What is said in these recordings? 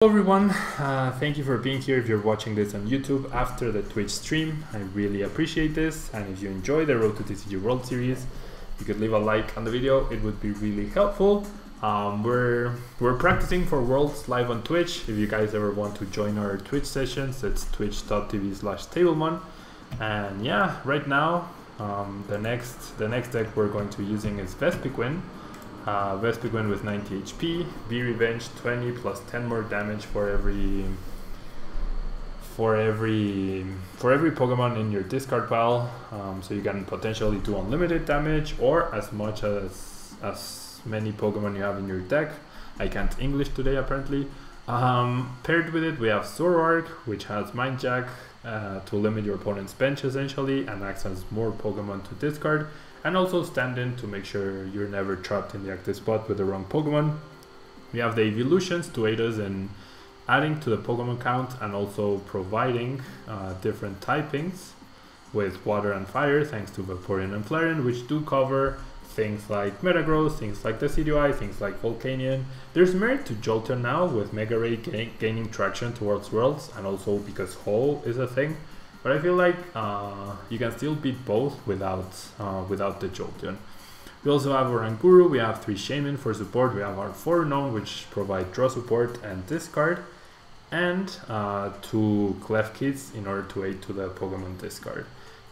Hello everyone, thank you for being here if you're watching this on YouTube after the Twitch stream. I really appreciate this, and if you enjoy the Road to TCG World Series, you could leave a like on the video, it would be really helpful. We're practicing for Worlds live on Twitch. If you guys ever want to join our Twitch sessions, it's twitch.tv/Tablemon. And yeah, right now, the next deck we're going to be using is Vespiquen. Vespiquen with 90 HP, be revenge 20 plus 10 more damage for every Pokemon in your discard pile. So you can potentially do unlimited damage or as much as many Pokemon you have in your deck. I can't English today apparently. Paired with it we have Zoroark, which has Mind Jack to limit your opponent's bench essentially and acts as more Pokemon to discard. And also stand-in to make sure you're never trapped in the active spot with the wrong Pokemon. We have the evolutions to aid us in adding to the Pokemon count and also providing different typings with water and fire thanks to Vaporeon and Flareon, which do cover things like Metagross, things like Decidueye, things like Volcanion. There's merit to Jolteon now with Mega Ray gaining traction towards Worlds and also because Hole is a thing. But I feel like you can still beat both without the Jolteon. We also have Oranguru, we have 3 Shaymin for support, we have our 4 Unown which provide draw support and discard, and 2 Klefki in order to aid to the Pokemon discard.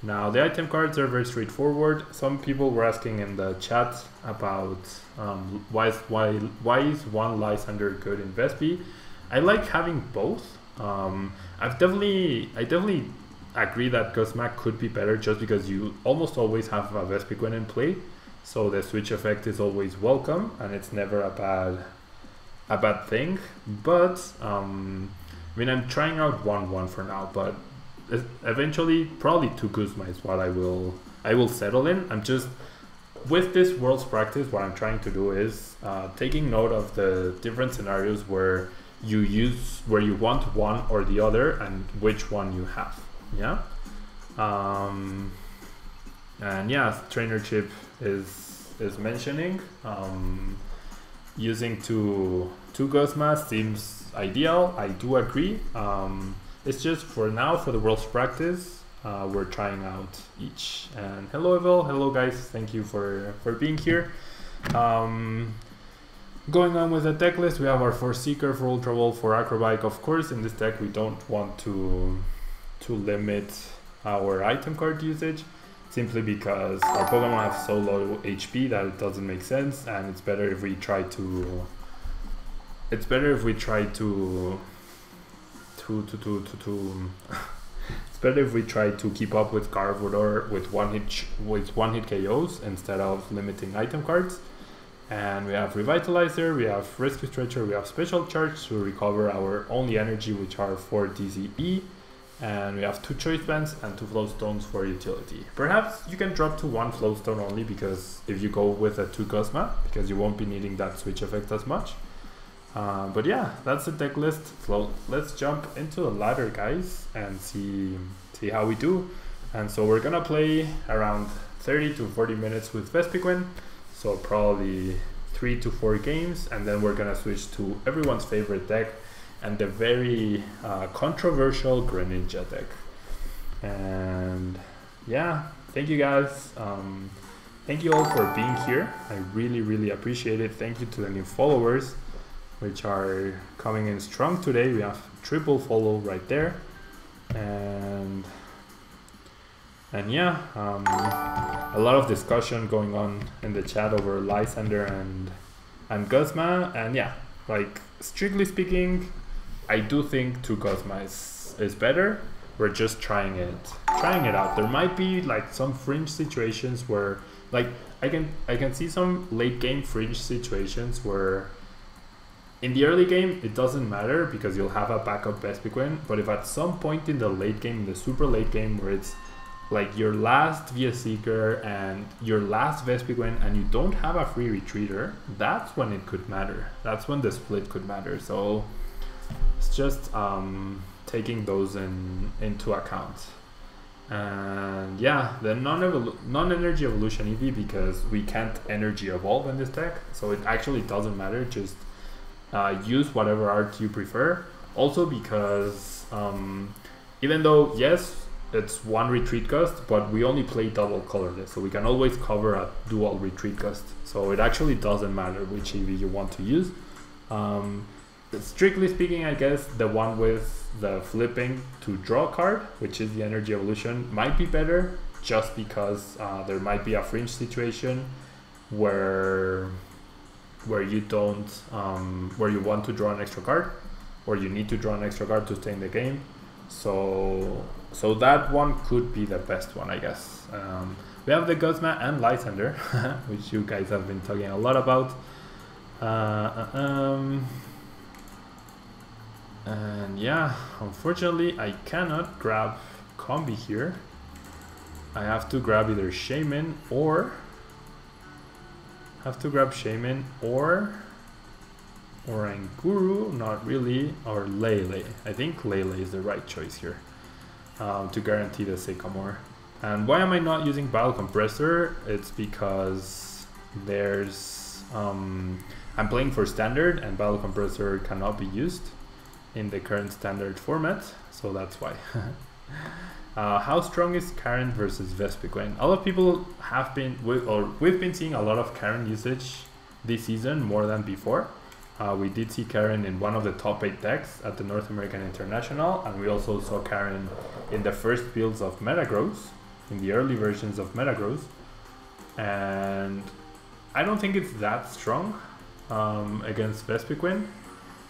Now the item cards are very straightforward. Some people were asking in the chat about why is one Lysander good in Vespi. I like having both. I definitely agree that Guzma could be better just because you almost always have a Vespiquen in play, so the switch effect is always welcome and it's never a bad thing. But I mean, I'm trying out 1-1 for now, but eventually probably 2 Guzma is what I will settle in. I'm just with this World's practice, what I'm trying to do is taking note of the different scenarios where you want one or the other and which one you have. Yeah, and yeah, Trainer Chip is mentioning using two Guzma seems ideal. I do agree. It's just for now, for the World's practice, we're trying out each. And hello Evel, hello guys, thank you for being here. Going on with the deck list, we have our 4 Seeker for Ultra Ball, for Acrobike. Of course, in this deck we don't want to limit our item card usage, simply because our Pokemon have so low HP that it doesn't make sense, and it's better if we try to keep up with Gardevoir with one hit KOs instead of limiting item cards. And we have Revitalizer, we have Rescue Stretcher, we have Special Charge to recover our only energy, which are 4 DZE, and we have 2 Choice Bands and 2 Flow Stones for utility. Perhaps you can drop to 1 Flow Stone only, because if you go with a 2 Guzma, because you won't be needing that switch effect as much. But yeah, that's the deck list. So let's jump into the ladder, guys, and see how we do. And so we're gonna play around 30 to 40 minutes with Vespiquen. So probably 3 to 4 games, and then we're gonna switch to everyone's favorite deck and the very controversial Greninja deck. And yeah, thank you guys. Thank you all for being here. I really appreciate it. Thank you to the new followers, which are coming in strong today. We have triple follow right there. And yeah, a lot of discussion going on in the chat over Lysander and Guzma, and yeah, like strictly speaking, I do think 2 Guzma is better. We're just trying it out. There might be like some fringe situations where, like, I can see some late game fringe situations where in the early game it doesn't matter because you'll have a backup Vespiquen, but if at some point in the late game, the super late game, where it's like your last VS Seeker and your last Vespiquen and you don't have a free retreater, that's when it could matter. That's when the split could matter. So it's just taking those into account. And yeah, the non-energy evolution Eevee, because we can't energy evolve in this deck, so it actually doesn't matter. Just use whatever art you prefer. Also because even though yes, it's one retreat cost, but we only play double colorless, so we can always cover a dual retreat cost. So it actually doesn't matter which Eevee you want to use. Strictly speaking, I guess the one with the flipping to draw a card, which is the energy evolution, might be better, just because there might be a fringe situation where you don't where you want to draw an extra card, or you need to draw an extra card to stay in the game. So that one could be the best one, I guess. We have the Guzma and Lysander, which you guys have been talking a lot about. And yeah, unfortunately I cannot grab Combee here. I have to grab either Shaymin or Oranguru, not really, or Lele. I think Lele is the right choice here to guarantee the Sycamore. And why am I not using Battle Compressor? It's because there's I'm playing for standard and Battle Compressor cannot be used in the current standard format, so that's why. How strong is Karen versus Vespiquen? A lot of people have been, we've been seeing a lot of Karen usage this season more than before. We did see Karen in one of the top 8 decks at the North American International, and we also saw Karen in the first builds of Metagross, in the early versions of Metagross. And I don't think it's that strong against Vespiquen,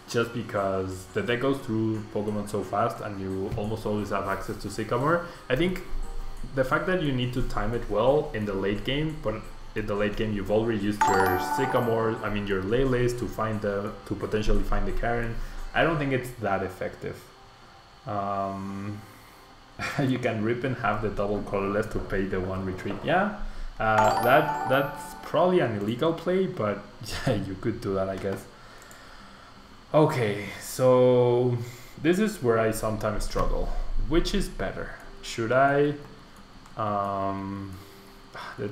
just because the deck goes through Pokemon so fast and you almost always have access to Sycamore. I think the fact that you need to time it well in the late game, but in the late game you've already used your Sycamore, I mean your Leles to potentially find the Karen. I don't think it's that effective. You can rip and have the double colorless to pay the one retreat. Yeah, that's probably an illegal play, but yeah, you could do that, I guess. Okay, so this is where I sometimes struggle. Which is better? Should I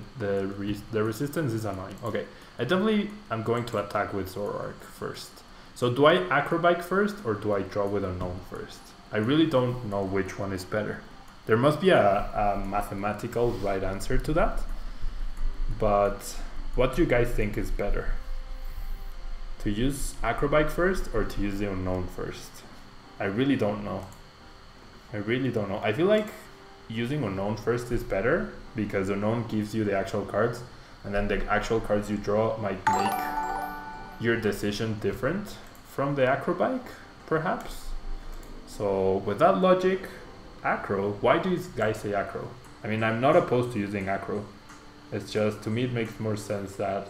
the resistance is annoying. Okay, I definitely am going to attack with Zoroark first. So do I Acrobike first or do I draw with Unown first? I really don't know which one is better. There must be a mathematical right answer to that. But what do you guys think is better? To use Acrobike first or to use the Unown first? I really don't know. I really don't know. I feel like using Unown first is better because Unown gives you the actual cards, and then the actual cards you draw might make your decision different from the Acrobike, perhaps. So with that logic, Acro, why do you guys say Acro? I mean, I'm not opposed to using Acro. It's just, to me, it makes more sense that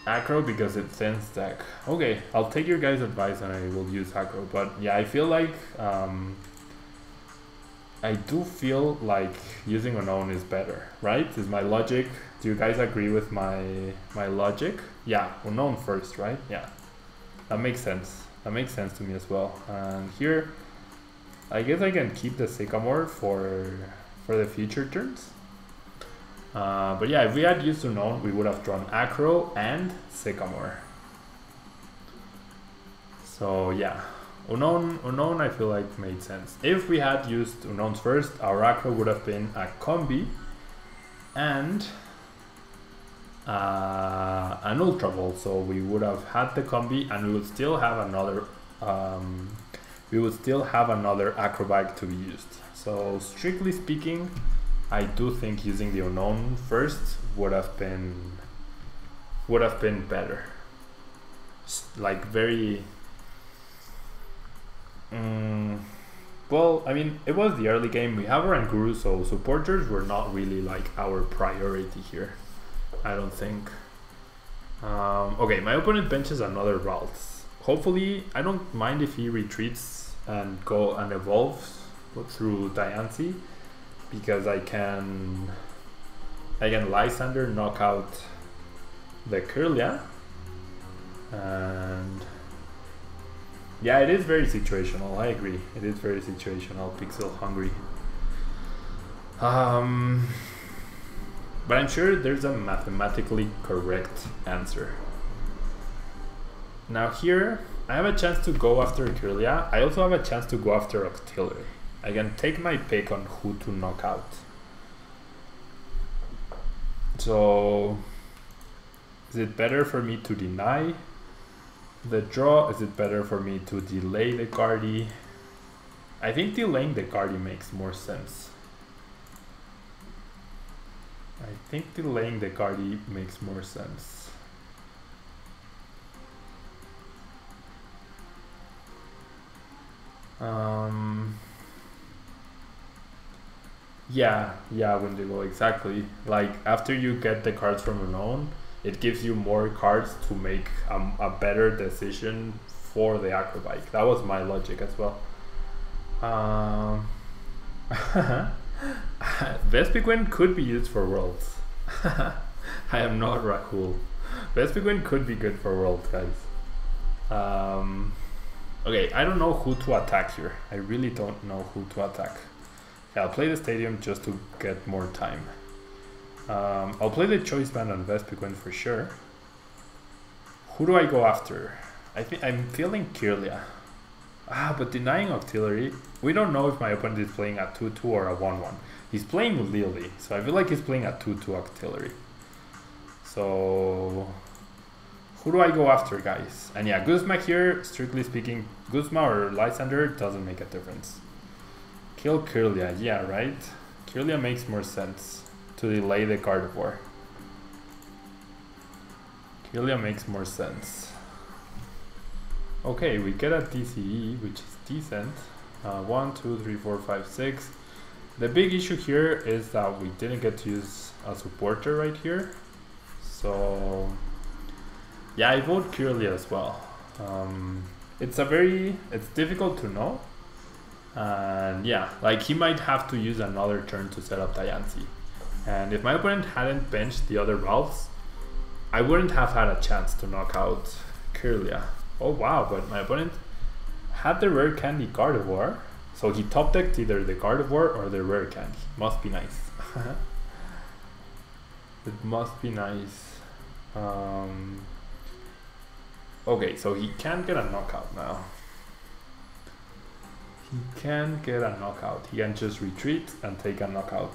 Acro because it sends deck. Okay, I'll take your guys' advice and I will use Acro. But yeah, I feel like I do feel like using Unown is better, right? Is my logic? Do you guys agree with my logic? Yeah, Unown first, right? Yeah, that makes sense. That makes sense to me as well. And here, I guess I can keep the Sycamore for the future turns. But yeah, if we had used Unown, we would have drawn Acro and Sycamore. So yeah, Unown I feel like made sense. If we had used Unowns first, our Acro would have been a Combee and an Ultra Ball. So we would have had the Combee and we would still have another Acrobike to be used. So strictly speaking, I do think using the Unown first would have been better. Like very well, I mean, it was the early game. We have Oranguru, so supporters were not really like our priority here, I don't think. Okay, my opponent benches another Ralts. Hopefully, I don't mind if he retreats and go and evolves through Diancie, because I can Lysander knock out the Kirlia, and yeah, it is very situational. I agree, it is very situational, pixel hungry. But I'm sure there's a mathematically correct answer. Now here, I have a chance to go after Kirlia. I also have a chance to go after Octillery. I can take my pick on who to knock out. So, is it better for me to deny the draw? Is it better for me to delay the Guardi? I think delaying the Guardi makes more sense. I think delaying the Guardi makes more sense. Yeah, Wendigo, exactly. Like, after you get the cards from Unown, it gives you more cards to make a better decision for the Acrobike. That was my logic as well. Vespiquen could be used for Worlds. I am not Rahul. Vespiquen could be good for Worlds, guys. Okay, I don't know who to attack here. I really don't know who to attack. Yeah, I'll play the Stadium just to get more time. I'll play the Choice Band on Vespiquen for sure. Who do I go after? I'm feeling Kirlia. But denying Octillery, we don't know if my opponent is playing a 2-2 or a 1-1. He's playing Lily, so I feel like he's playing a 2-2 Octillery. So who do I go after, guys? And yeah, Guzma here, strictly speaking, Guzma or Lysander doesn't make a difference. Kill Kirlia, yeah, right? Kirlia makes more sense to delay the Gardevoir. Kirlia makes more sense. Okay, we get a DCE, which is decent. 1, 2, 3, 4, 5, 6. The big issue here is that we didn't get to use a supporter right here. So yeah, I vote Kirlia as well. It's difficult to know. And yeah, like he might have to use another turn to set up Diancie. And if my opponent hadn't benched the other Ralphs, I wouldn't have had a chance to knock out Kirlia. Oh wow, but my opponent had the rare candy Gardevoir, so he top decked either the Gardevoir or the rare candy. Must be nice. It must be nice. Okay, so he can't get a knockout now. He can get a knockout. He can just retreat and take a knockout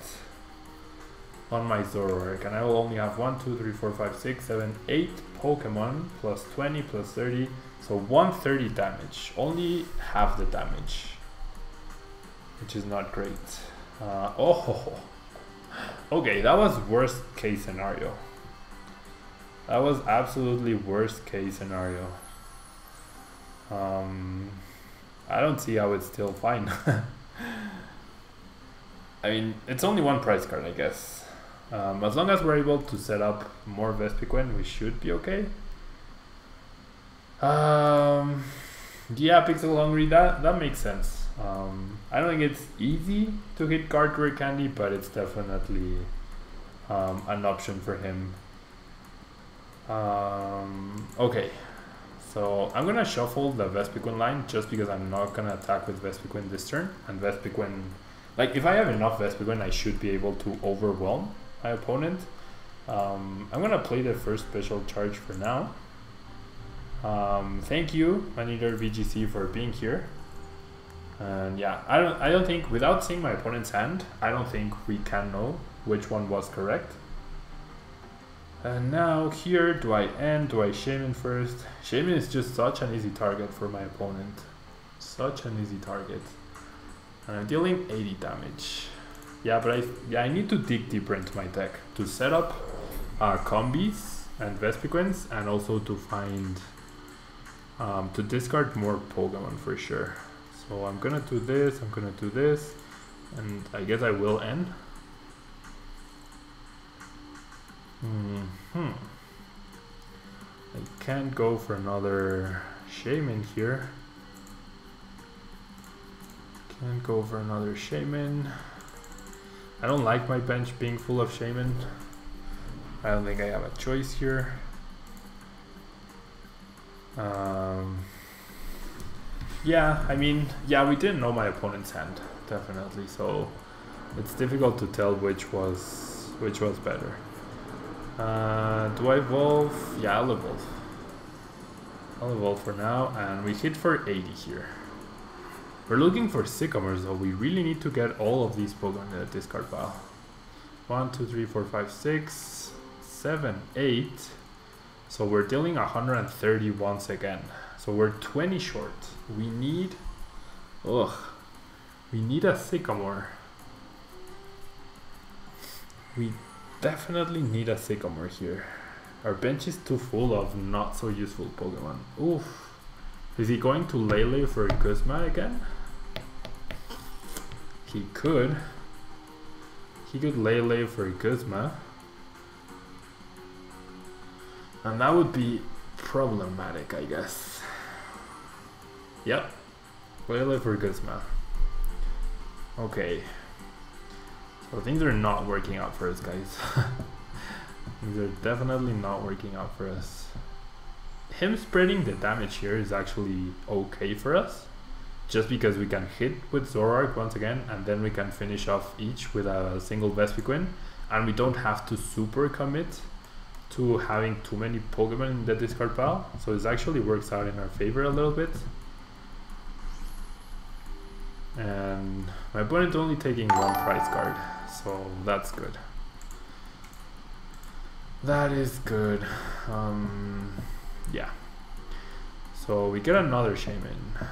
on my Zoroark, and I will only have 1, 2, 3, 4, 5, 6, 7, 8 Pokemon plus 20 plus 30, so 130 damage. Only half the damage, which is not great. Okay, that was worst case scenario. That was absolutely worst case scenario. I don't see how it's still fine. I mean, it's only one prize card, I guess. As long as we're able to set up more Vespiquen, we should be okay. Yeah, Pixel Hungry, that makes sense. I don't think it's easy to hit Gardevoir Candy, but it's definitely an option for him. Okay, so I'm gonna shuffle the Vespiquen line just because I'm not gonna attack with Vespiquen this turn, and Vespiquen, like if I have enough Vespiquen, I should be able to overwhelm my opponent. I'm gonna play the first special charge for now. Thank you, Maneater VGC, for being here. And yeah, I don't think, without seeing my opponent's hand, I don't think we can know which one was correct. And now here, do I end? Do I Shaymin first? Shaymin is just such an easy target for my opponent. Such an easy target. And I'm dealing 80 damage. Yeah, but I need to dig deeper into my deck to set up Combees and Vespiquens, and also to find to discard more Pokemon for sure. So I'm gonna do this, I'm gonna do this, and I guess I will end. I can't go for another Shaymin here. Can't go for another Shaymin. I don't like my bench being full of Shaymin. I don't think I have a choice here. Yeah, I mean, yeah, we didn't know my opponent's hand, definitely, so it's difficult to tell which was better. Do I evolve? Yeah, I'll evolve. I'll evolve for now, and we hit for 80 here. We're looking for Sycamores though. We really need to get all of these Pokemon in the discard pile. 1, 2, 3, 4, 5, 6, 7, 8. So we're dealing 130 once again. So we're 20 short. We need... we need a Sycamore. We definitely need a Sycamore here. Our bench is too full of not so useful Pokemon. Oof. Is he going to Lele for Guzma again? He could. He could Lele for Guzma. And that would be problematic, I guess. Yep. Lele for Guzma. Okay. So things are not working out for us, guys. Things are definitely not working out for us. Him spreading the damage here is actually okay for us. Just because we can hit with Zoroark once again, and then we can finish off each with a single Vespiquen. And we don't have to super commit to having too many Pokemon in the discard pile. So it actually works out in our favor a little bit. And my opponent only taking one prize card, so that's good. That is good. Yeah. So we get another Shaymin.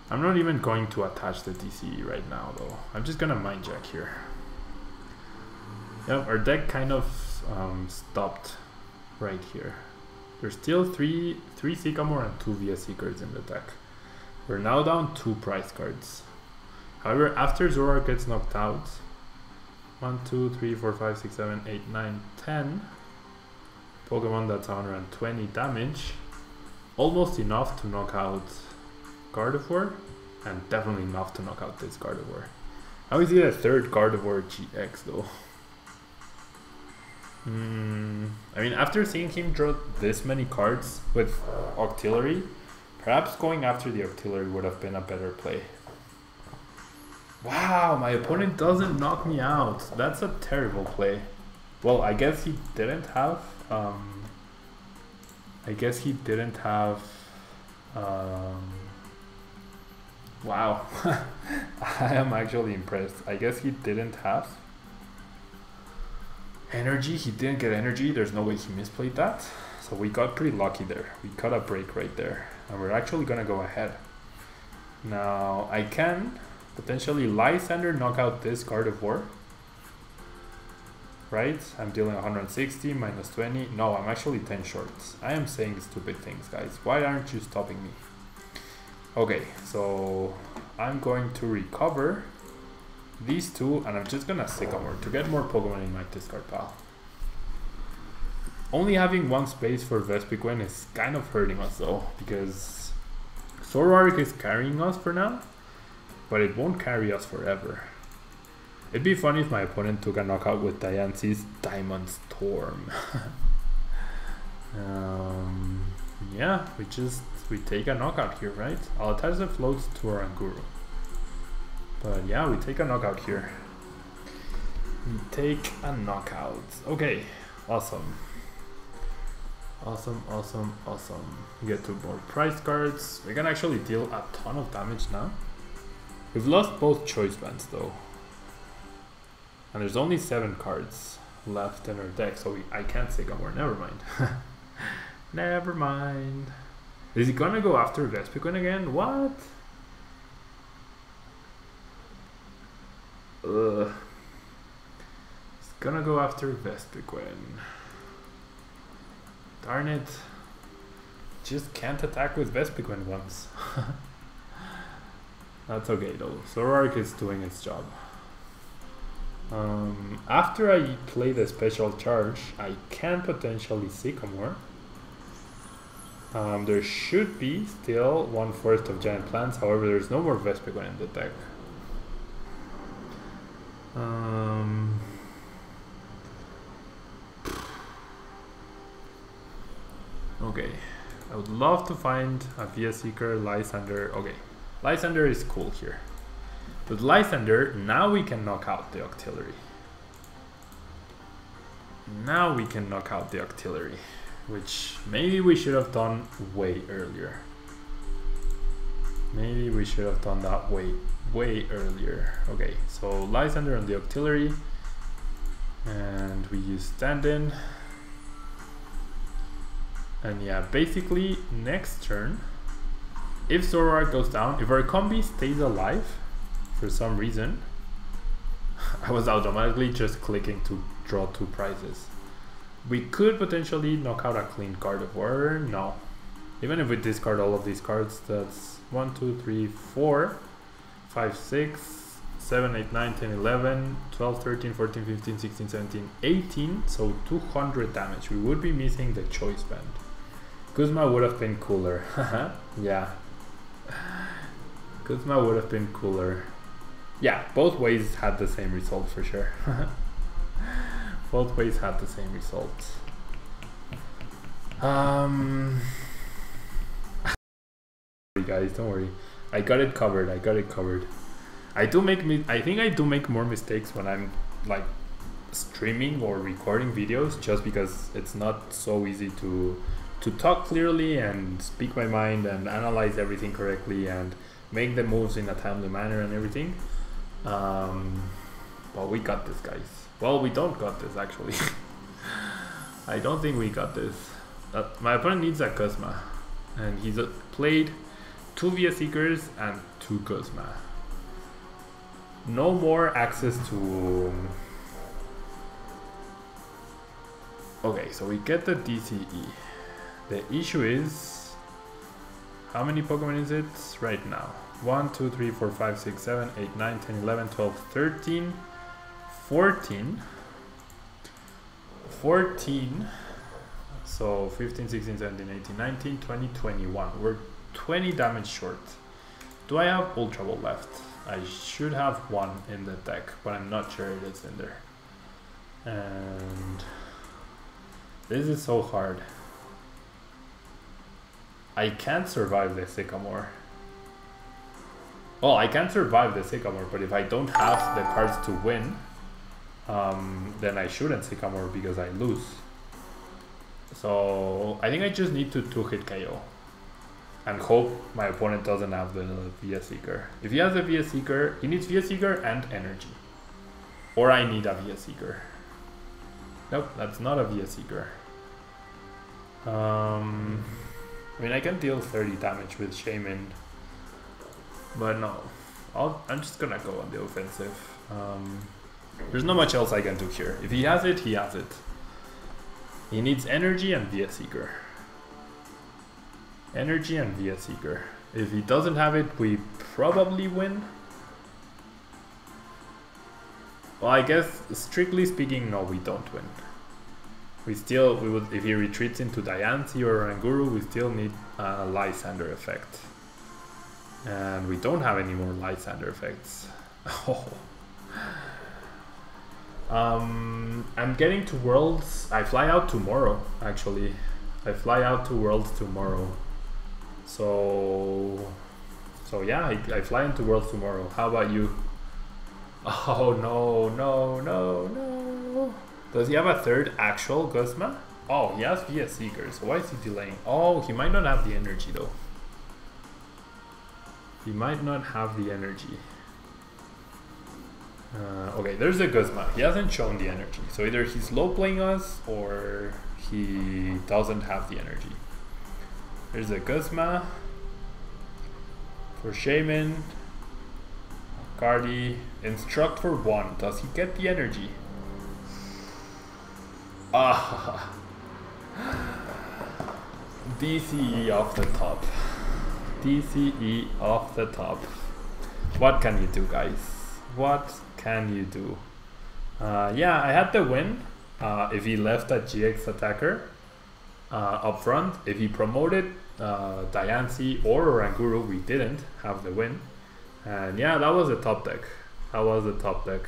I'm not even going to attach the TCE right now though. I'm just gonna Mind Jack here. Yep, our deck kind of stopped right here. There's still three Sycamore and 2 VSC cards in the deck. We're now down 2 prize cards. However, after Zoroark gets knocked out, 1, 2, 3, 4, 5, 6, 7, 8, 9, 10 Pokemon, that's 120 damage. Almost enough to knock out Gardevoir, and definitely enough to knock out this Gardevoir. How is he a third Gardevoir GX though? I mean, after seeing him draw this many cards with Octillery, perhaps going after the Octillery would have been a better play. Wow, my opponent doesn't knock me out. That's a terrible play. Well, I guess he didn't have... wow. I am actually impressed. I guess he didn't have energy. He didn't get energy. There's no way he misplayed that. So we got pretty lucky there. We cut a break right there. And we're actually gonna go ahead. Now I can potentially Lysander knock out this Gardevoir. Right? I'm dealing 160 minus 20. No, I'm actually 10 shorts. I am saying stupid things, guys. Why aren't you stopping me? Okay, so I'm going to recover these two, and I'm just gonna Sycamore to get more Pokemon in my discard pile. Only having one space for Vespiquen is kind of hurting us though, because Zoroark is carrying us for now, but it won't carry us forever. It'd be funny if my opponent took a knockout with Diance's Diamond Storm. Yeah, we take a knockout here, right? I'll attach the floats to Oranguru. But yeah, we take a knockout here. We take a knockout. Okay, awesome. Awesome, awesome, awesome. We get 2 more prize cards. We can actually deal a ton of damage now. We've lost both choice bands though. And there's only 7 cards left in our deck, so I can't Sycamore. Never mind. Never mind. Is he gonna go after Vespiquen again? What? Ugh. He's gonna go after Vespiquen. Darn it. Just can't attack with Vespiquen once. That's okay though. Zoroark is doing its job. After I play the special charge, I can potentially Sycamore. There should be still 1/4 of giant plants, however there's no more Vespiquen in the deck. Okay, I would love to find a Via Seeker, Lysander. Okay, Lysander is cool here. With Lysander, now we can knock out the Octillery. Now we can knock out the Octillery, which maybe we should have done way earlier. Maybe we should have done that way earlier. Okay, so Lysander on the Octillery, and we use stand-in. And yeah, basically next turn, if Zoroark goes down, if our Combee stays alive for some reason, I was automatically just clicking to draw 2 prizes. We could potentially knock out a clean Gardevoir. No. Even if we discard all of these cards, that's 1, 2, 3, 4, 5, 6, 7, 8, 9, 10, 11, 12, 13, 14, 15, 16, 17, 18. So 200 damage. We would be missing the Choice Band. Guzma would have been cooler. Yeah. Guzma would have been cooler. Yeah, both ways had the same result for sure. Both ways had the same result. Sorry guys, don't worry. I got it covered. I got it covered. I think I do make more mistakes when I'm like streaming or recording videos, just because it's not so easy to talk clearly and speak my mind and analyze everything correctly and make the moves in a timely manner and everything. Well, we got this, guys. Well, we don't got this actually. I don't think we got this. My opponent needs a Guzma, and he's played 2 VS Seekers and 2 Guzma. No more access to... Okay, so we get the DCE. The issue is, how many Pokemon is it right now? 1, 2, 3, 4, 5, 6, 7, 8, 9, 10, 11, 12, 13, 14. 14. So 15, 16, 17, 18, 19, 20, 21. We're 20 damage short. Do I have Ultra Ball left? I should have 1 in the deck, but I'm not sure it is in there. And this is so hard. I can't survive the Sycamore. Well, I can't survive the Sycamore, but if I don't have the cards to win, then I shouldn't Sycamore because I lose. So I think I just need to 2-hit KO and hope my opponent doesn't have the VS Seeker. If he has a VS Seeker, he needs VS Seeker and energy. Or I need a VS Seeker. Nope, that's not a VS Seeker. I mean, I can deal 30 damage with Shaymin, but no, I'm just gonna go on the offensive. There's not much else I can do here. If he has it, he has it. He needs energy and VS Seeker. Energy and VS Seeker. If he doesn't have it, we probably win. Well, I guess, strictly speaking, no, we don't win. We would, if he retreats into Diancie or Oranguru, we still need a Lysander effect. And we don't have any more Lysander effects. Oh. I'm getting to Worlds. I fly out tomorrow, actually. I fly out to Worlds tomorrow. So yeah, I fly into Worlds tomorrow. How about you? Oh no, no, no, no. Does he have a third actual Guzma? Oh, he has VS Seeker, so why is he delaying? Oh, he might not have the energy though. He might not have the energy. Okay, there's a Guzma. He hasn't shown the energy, so either he's low playing us or he doesn't have the energy. There's a Guzma for Shaymin. Cardi, instruct for 1. Does he get the energy? Ah, DCE off the top. DCE off the top. What can you do, guys? What can you do? Yeah, I had the win if he left a GX attacker up front. If he promoted Diancie or Oranguru, we didn't have the win. And yeah, that was a top deck. That was a top deck.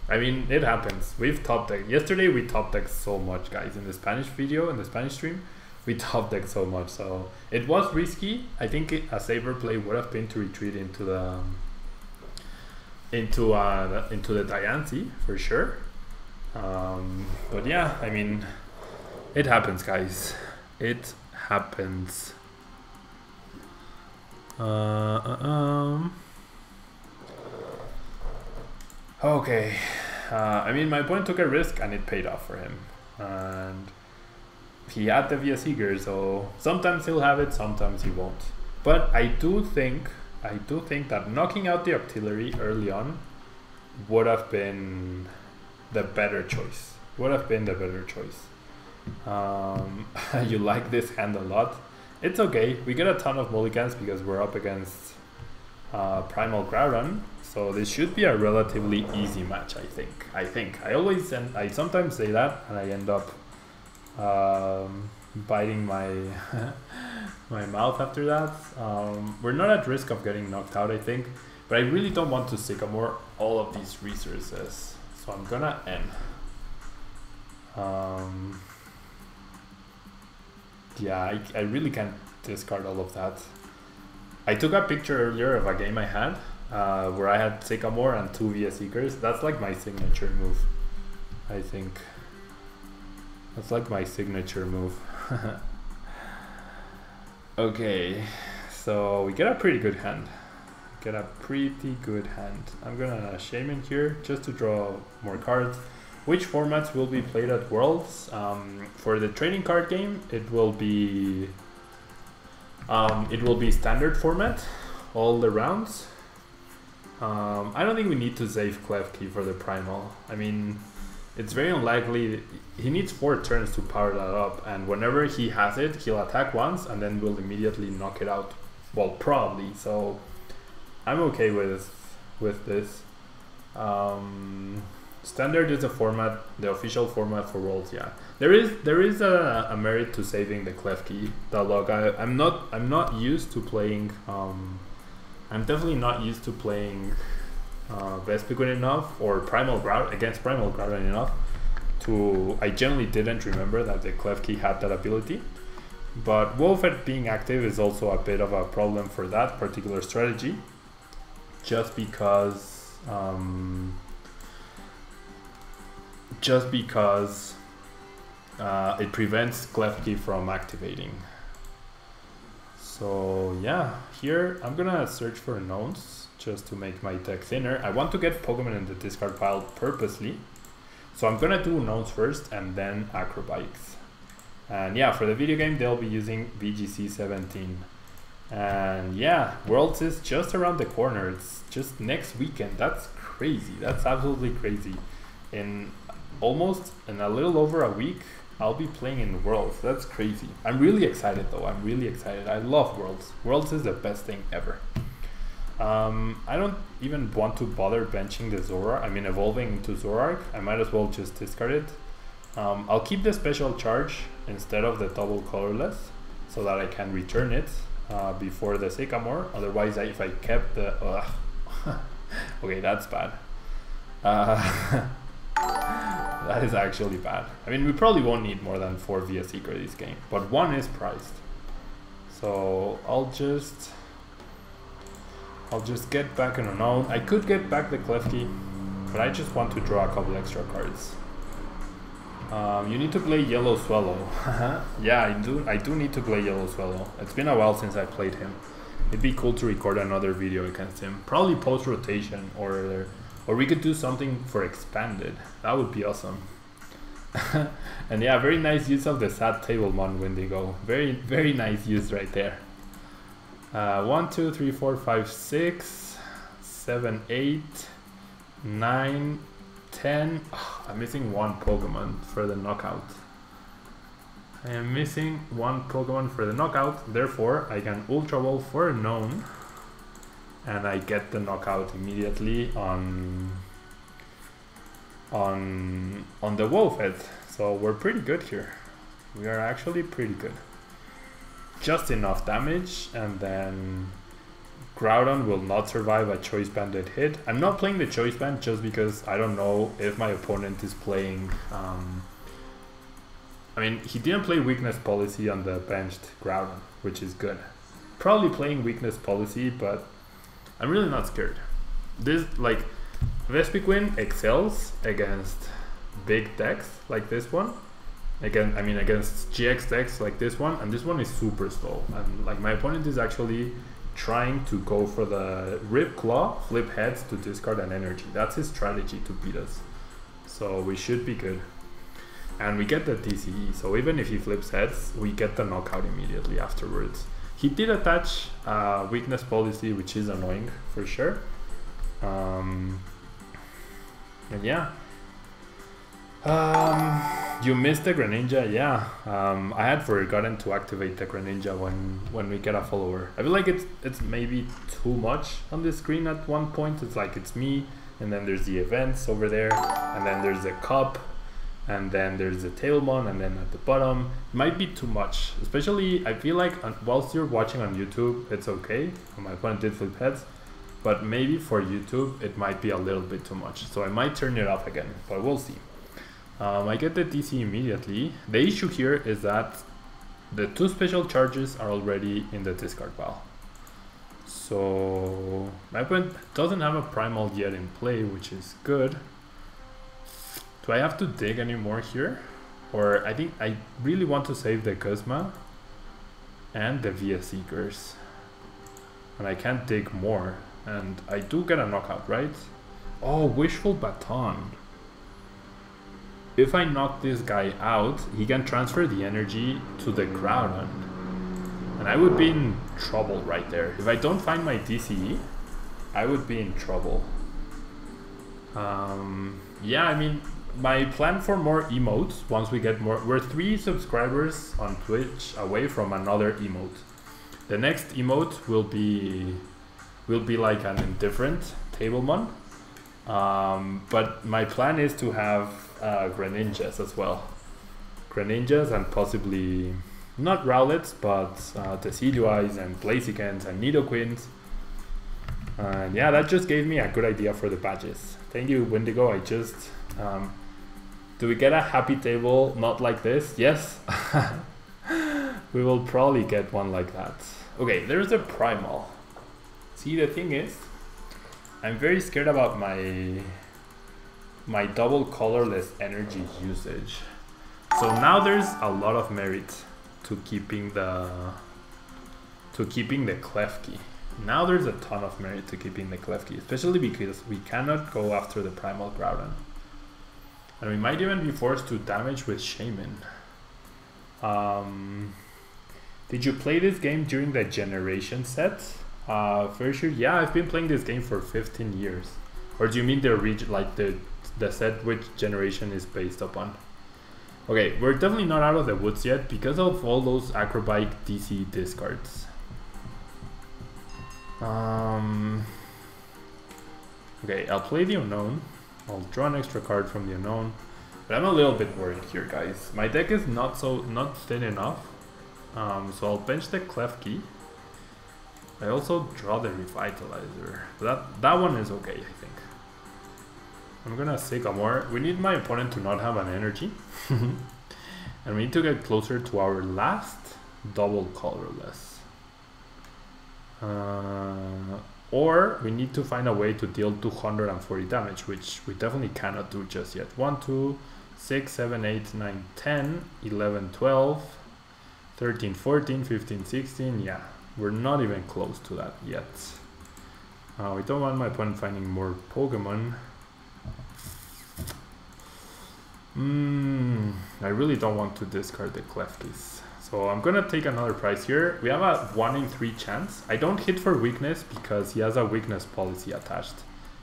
I mean, it happens. We've top decked. Yesterday we top decked so much, guys. In the Spanish video, in the Spanish stream, we top decked so much. So it was risky. I think a safer play would have been to retreat into the Diancie for sure. But yeah, I mean, it happens, guys. It happens. Okay. I mean, my opponent took a risk and it paid off for him. And he had the VS-Eager, so sometimes he'll have it, sometimes he won't. But I do think that knocking out the artillery early on would have been the better choice. You like this hand a lot. It's okay. We get a ton of mulligans because we're up against Primal Groudon. So this should be a relatively easy match, I think. I sometimes say that and I end up biting my my mouth after that. We're not at risk of getting knocked out, I think, but I really don't want to Sycamore all of these resources, so I'm gonna end. Yeah, I really can't discard all of that. I took a picture earlier of a game I had where I had Sycamore and 2 VS-Seekers. That's like my signature move, I think. That's like my signature move. Okay, so we get a pretty good hand. I'm gonna Shaymin here just to draw more cards. Which formats will be played at Worlds? For the trading card game, it will be standard format all the rounds. I don't think we need to save Klefki for the Primal. I mean, it's very unlikely. He needs 4 turns to power that up, and whenever he has it, he'll attack once and then will immediately knock it out. Well, probably. So I'm okay with this. Standard is the official format for Worlds. Yeah, there is a merit to saving the Klefki dialogue. I'm not used to playing. I'm definitely not used to playing Vespiquen enough or Primal Groudon enough to. I generally didn't remember that the Klefki had that ability. But Wolfed being active is also a bit of a problem for that particular strategy, just because it prevents Klefki from activating. So yeah, here I'm gonna search for Unowns just to make my deck thinner. I want to get Pokemon in the discard pile purposely, so I'm gonna do Unowns first and then Acrobikes. And yeah, for the video game they'll be using VGC 17. And yeah, Worlds is just around the corner. It's just next weekend. That's crazy. That's absolutely crazy. In a little over a week, I'll be playing in Worlds. That's crazy. I'm really excited though. I'm really excited. I love Worlds. Worlds is the best thing ever. I don't even want to bother benching the Zoroark. I mean, evolving into Zoroark. I might as well just discard it. I'll keep the special charge instead of the double colorless so that I can return it before the Sycamore. Otherwise, if I kept the... okay, that's bad. That is actually bad. I mean, we probably won't need more than 4 VS-Seeker this game, but 1 is priced. So I'll just get back an Unown. I could get back the Klefki, but I just want to draw a couple extra cards. You need to play Yellow Swallow. Yeah, I do need to play Yellow Swallow. It's been a while since I played him. It'd be cool to record another video against him. Probably post-rotation, or we could do something for Expanded. That would be awesome. And yeah, very nice use of the sad Tablemon, Wendigo. Very, very nice use right there. 1, 2, 3, 4, 5, 6, 7, 8, 9, 10. Oh, I'm missing 1 Pokemon for the knockout. I am missing 1 Pokemon for the knockout. Therefore, I can Ultra Ball for Unown, and I get the knockout immediately on the Wolfhead. So we're pretty good here. We are actually pretty good. Just enough damage, and then Groudon will not survive a Choice Banded hit. I'm not playing the Choice Band just because I don't know if my opponent is playing... I mean, he didn't play Weakness Policy on the benched Groudon, which is good. Probably playing Weakness Policy, but I'm really not scared. This, like, Vespiquen excels against big decks like this one. Again, I mean against GX decks like this one, and this one is super slow. And like my opponent is actually trying to go for the Rip Claw, flip heads to discard an energy. That's his strategy to beat us. So we should be good. And we get the TCE, so even if he flips heads, we get the knockout immediately afterwards. He did attach weakness policy, which is annoying for sure. And yeah. You missed the Greninja, yeah. I had forgotten to activate the Greninja when we get a follower. I feel like it's maybe too much on the screen at one point. It's like it's me, and then there's the events over there, and then there's the cup, and then there's the Tablemon, and then at the bottom it might be too much. Especially I feel like whilst you're watching on YouTube, it's okay. My opponent did flip heads, but maybe for YouTube it might be a little bit too much. So I might turn it off again, but we'll see. I get the DC immediately. The issue here is that the 2 special charges are already in the discard pile. So my opponent doesn't have a Primal yet in play, which is good. Do I have to dig anymore here? Or I think I really want to save the Guzma and the VS Seekers. And I can't dig more. And I do get a knockout, right? Oh, Wishful Baton. If I knock this guy out, he can transfer the energy to the Groudon. And I would be in trouble right there. If I don't find my DCE, I would be in trouble. Yeah, I mean, my plan for more emotes, once we get more, we're 3 subscribers on Twitch away from another emote. The next emote will be like an indifferent Tablemon. But my plan is to have Greninjas as well. Greninjas and possibly, not Rowlets, but Decidueyes and Blaziken's and Nidoqueens. And yeah, that just gave me a good idea for the badges. Thank you, Wendigo. I just... do we get a happy table not like this? Yes. We will probably get one like that. Okay, there's a Primal. See, the thing is, I'm very scared about my double colorless energy usage. So now there's a lot of merit to keeping the Klefki. Now there's a ton of merit to keeping the Klefki, especially because we cannot go after the Primal Groudon. And we might even be forced to damage with Shaymin. Did you play this game during the generation set? For sure, yeah, I've been playing this game for 15 years. Or do you mean the region, like the set which generation is based upon? Okay, we're definitely not out of the woods yet because of all those Acrobike DC discards. Okay, I'll play the Unown. I'll draw an extra card from the Unown. But I'm a little bit worried here, guys. My deck is not thin enough. So I'll bench the Klefki. I also draw the Revitalizer. That one is okay, I think. I'm gonna Sycamore. We need my opponent to not have an energy. And we need to get closer to our last double colorless. Or we need to find a way to deal 240 damage, which we definitely cannot do just yet. 1, 2, 6, 7, 8, 9, 10, 11, 12, 13, 14, 15, 16, yeah. We're not even close to that yet. We don't want my opponent finding more Pokemon. I really don't want to discard the Klefkis. So I'm gonna take another prize here. We have a 1 in 3 chance. I don't hit for weakness because he has a weakness policy attached.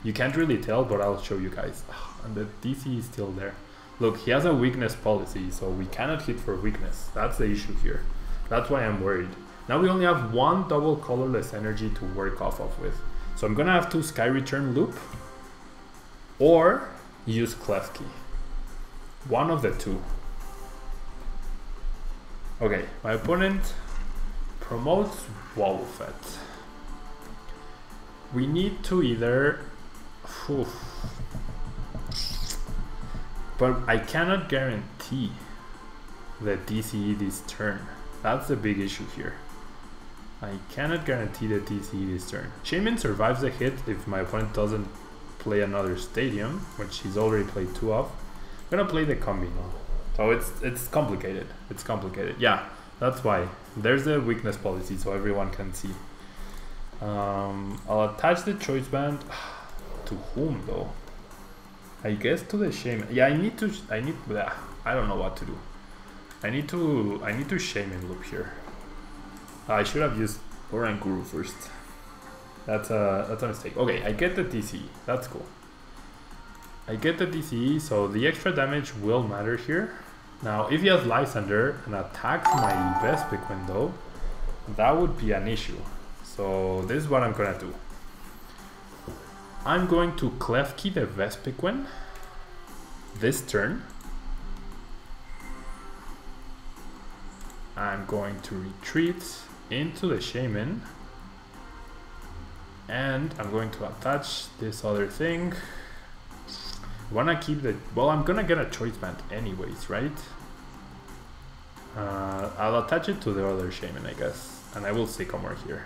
You can't really tell, but I'll show you guys. And the DC is still there. Look, he has a weakness policy, so we cannot hit for weakness. That's the issue here. That's why I'm worried. Now we only have 1 double colorless energy to work off of with. So I'm gonna have to Sky Return Loop or use Klefki. One of the two. Okay, my opponent promotes Wobbuffet. We need to either... But I cannot guarantee the DCE this turn. That's the big issue here. I cannot guarantee the DCE this turn. Shaymin survives the hit if my opponent doesn't play another stadium, which he's already played 2 of. gonna play the Combee now. So it's complicated. It's complicated. Yeah, that's why. There's a weakness policy so everyone can see. I'll attach the choice band to whom though? I guess to the Shaymin. Yeah, I don't know what to do. I need to Shaymin loop here. I should have used Oranguru first. That's a mistake. Okay, I get the DCE. That's cool. I get the DCE, so the extra damage will matter here. Now, if he has Lysander and attacks my Vespiquen though, that would be an issue. So this is what I'm gonna do. I'm going to Klefki the Vespiquen this turn. I'm going to retreat into the Shaymin. And I'm going to attach this other thing. Wanna keep the... Well, I'm gonna get a choice band anyways, right? I'll attach it to the other Shaymin, I guess. And I will Sycamore here.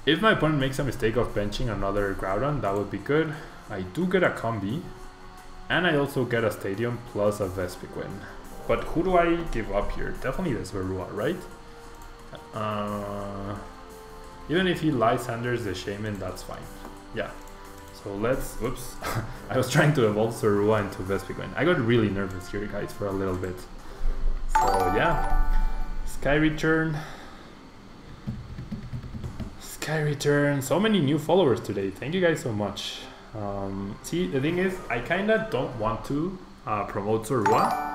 If my opponent makes a mistake of benching another Groudon, that would be good. I do get a Combee. And I also get a Stadium plus a Vespiquen. But who do I give up here? Definitely the Zorua, right? Even if he Lysanders the Shaymin, that's fine. Yeah. So let's... Whoops. I was trying to evolve Zorua into Vespiquen. I got really nervous here, guys, for a little bit. So yeah. Sky Return. Sky Return. So many new followers today. Thank you guys so much. See, the thing is, I kinda don't want to promote Zorua.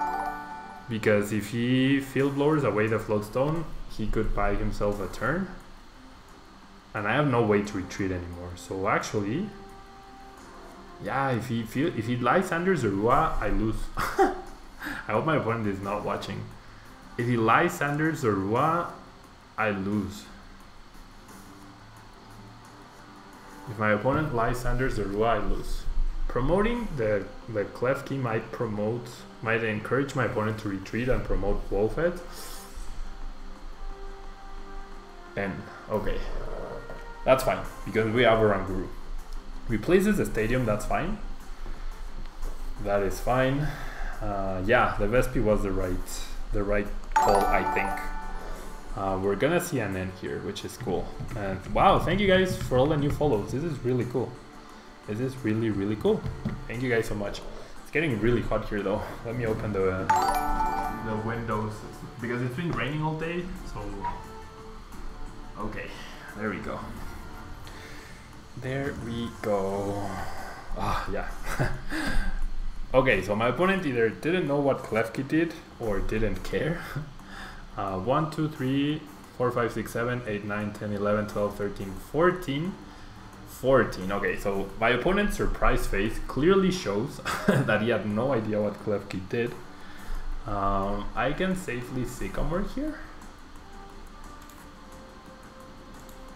Because if he field blowers away the Floatstone, he could buy himself a turn. And I have no way to retreat anymore. So actually, yeah, if he Lysanders Zorua, I lose. I hope my opponent is not watching. If he Lysanders Zorua, I lose. If my opponent Lysanders Zorua, I lose. Promoting the Klefki might encourage my opponent to retreat and promote Wolfhead. And okay. That's fine, because we have Oranguru. Replaces the Stadium, that's fine. That is fine. Yeah, the Vespi was the right call, I think. We're gonna see an end here, which is cool. And wow, thank you guys for all the new follows. This is really cool. This is really, really cool. Thank you guys so much. It's getting really hot here though. Let me open the windows, because it's been raining all day, so... Okay, there we go. There we go. Ah, yeah. Okay, so my opponent either didn't know what Klefki did or didn't care. 1, 2, 3, 4, 5, 6, 7, 8, 9, 10, 11, 12, 13, 14. 14. Okay, so my opponent's surprise face clearly shows that he had no idea what Klefki did. I can safely Sycamore here.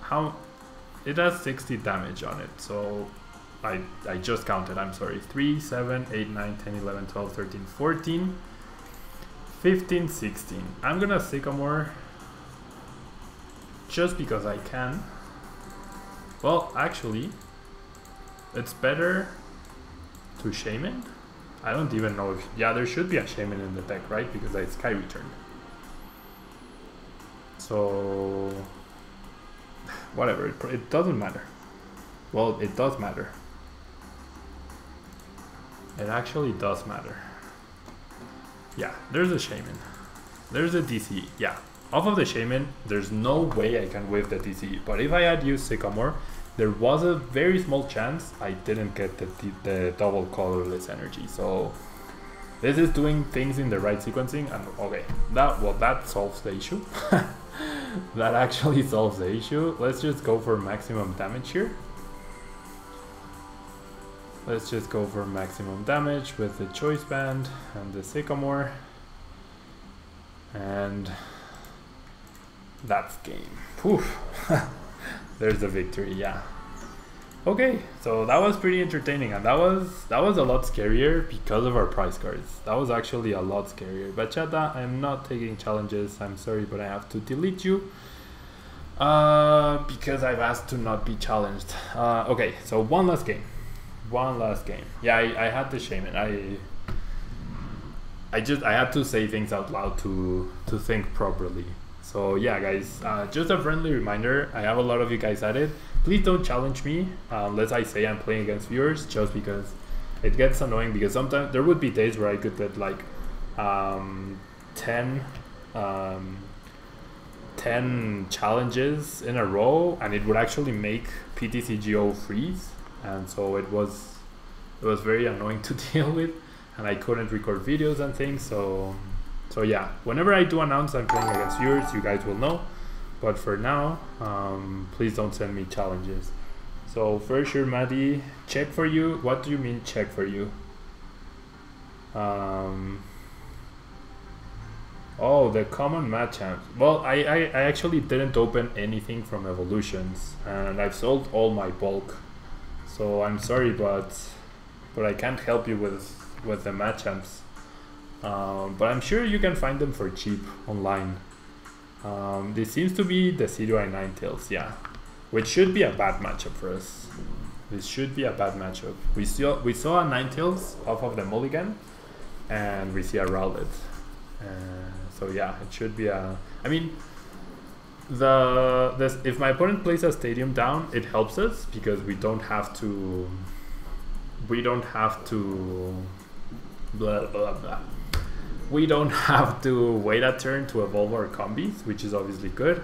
How? It has 60 damage on it, so I just counted, I'm sorry. 3, 7, 8, 9, 10, 11, 12, 13, 14, 15, 16. I'm gonna Sycamore just because I can. Well, actually, it's better to Shaymin. I don't even know if... Yeah, there should be a Shaymin in the deck, right? Because I Sky Return. So... Whatever, it doesn't matter. Well, it does matter. It actually does matter. Yeah, there's a Shaymin. There's a DCE, yeah. Off of the Shaymin, there's no way I can wave the DCE. But if I had used Sycamore, there was a very small chance I didn't get the double colorless energy. So this is doing things in the right sequencing, and okay, that solves the issue. That actually solves the issue. Let's just go for maximum damage here. Let's just go for maximum damage with the Choice Band and the Sycamore. And that's game. Poof. There's the victory, yeah. Okay, so that was pretty entertaining, and that was a lot scarier because of our prize cards. That was actually a lot scarier. Bachata, I'm not taking challenges. I'm sorry, but I have to delete you because I've asked to not be challenged. Okay, so one last game. One last game. Yeah, I had the Shaymin. I had to say things out loud to think properly. So yeah, guys, just a friendly reminder. I have a lot of you guys at it. Please don't challenge me unless I say I'm playing against viewers, just because it gets annoying. Because sometimes there would be days where I could get like 10 challenges in a row, and it would actually make PTCGO freeze, and so it was very annoying to deal with, and I couldn't record videos and things. So yeah, whenever I do announce I'm playing against viewers, you guys will know. But for now, please don't send me challenges. So for sure, Maddie, check for you. What do you mean check for you? Oh, the common matchups. Well, I actually didn't open anything from Evolutions, and I've sold all my bulk. So I'm sorry, but I can't help you with the matchups. But I'm sure you can find them for cheap online. This seems to be the CDI Ninetales, yeah, which should be a bad matchup for us. This should be a bad matchup. We saw a Ninetales off of the Mulligan, and we see a Rowlet. So yeah, it should be a. I mean, if my opponent plays a stadium down, it helps us because we don't have to. Blah blah blah. We don't have to wait a turn to evolve our combis, which is obviously good.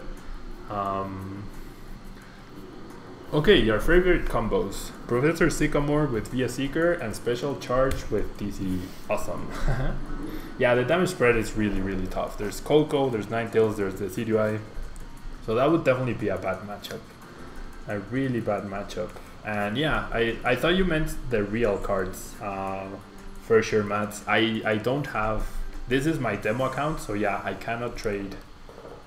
Okay, your favorite combos: Professor Sycamore with Via Seeker and Special Charge with DC. Awesome. Yeah, the damage spread is really tough. There's Coco, there's Ninetales, there's the CDI. So that would definitely be a bad matchup. A really bad matchup. And yeah, I thought you meant the real cards. For sure, Matt. I don't have... This is my demo account, so yeah, I cannot trade.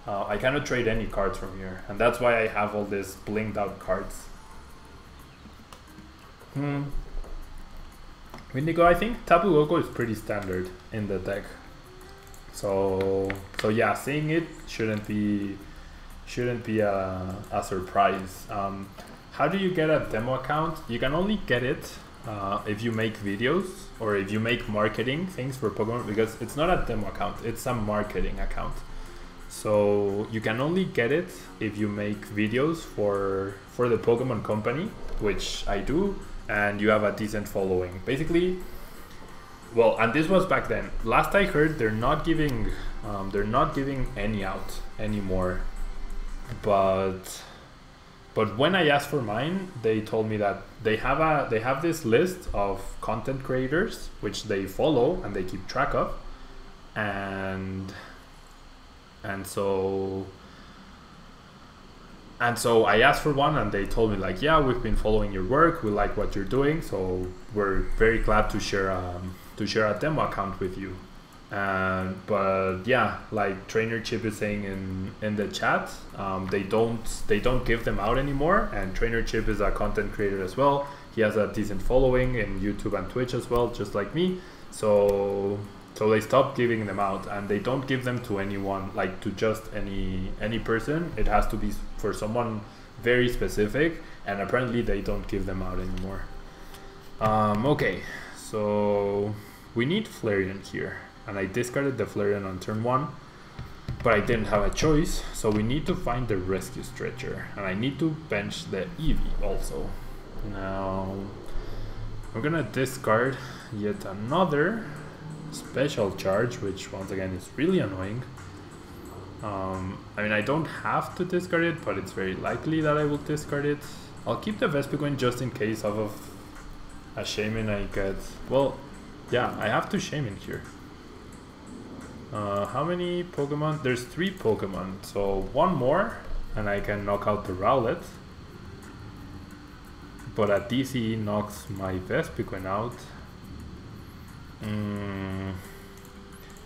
I cannot trade any cards from here. And that's why I have all these blinked out cards. Windigo, I think Tapu Lele is pretty standard in the deck. So yeah, seeing it shouldn't be a surprise. How do you get a demo account? You can only get it if you make videos or if you make marketing things for Pokemon, because it's not a demo account, it's a marketing account. So you can only get it if you make videos for the Pokemon company, which I do, and you have a decent following. Basically, well, and this was back then. Last I heard, they're not giving any out anymore. But when I asked for mine, they told me that they have this list of content creators which they follow and they keep track of, and so I asked for one, and they told me like, yeah, we've been following your work, we like what you're doing, so we're very glad to share a demo account with you. But yeah, like Trainer Chip is saying in the chat, they don't give them out anymore, and Trainer Chip is a content creator as well. He has a decent following in YouTube and Twitch as well, just like me. So they stopped giving them out, and they don't give them to anyone, like to just any person. It has to be for someone very specific, and apparently they don't give them out anymore. Okay, so we need Flareon here, and I discarded the Flareon on turn 1, but I didn't have a choice, so we need to find the Rescue Stretcher, and I need to bench the Eevee also. Now we're gonna discard yet another Special Charge, which once again is really annoying. I mean, I don't have to discard it, but it's very likely that I will discard it. I'll keep the Vespiquen just in case of a Shaymin I get. Well, yeah, I have to Shaymin here. How many Pokemon? There's 3 Pokemon, so one more and I can knock out the Rowlet. But a DC knocks my Vespiquen out.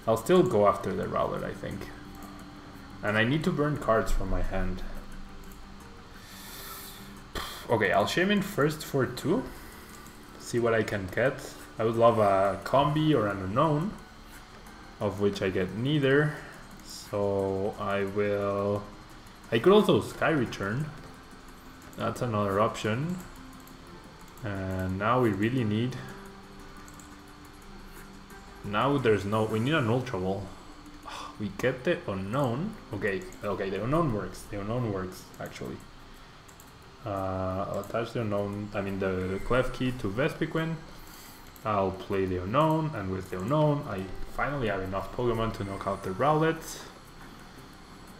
I'll still go after the Rowlet, I think. And I need to burn cards from my hand. Okay, I'll Shaymin first for 2. See what I can get. I would love a Combee or an Unown, of which I get neither. So I could also Sky Return. That's another option. And now we really need... Now there's no... We need an Ultra Ball. We get the Unown. Okay, the Unown works. The Unown works, actually. I'll attach the Unown, I mean the Klefki to Vespiquen. I'll play the Unown, and with the Unown, I finally have enough Pokemon to knock out the Rowlet.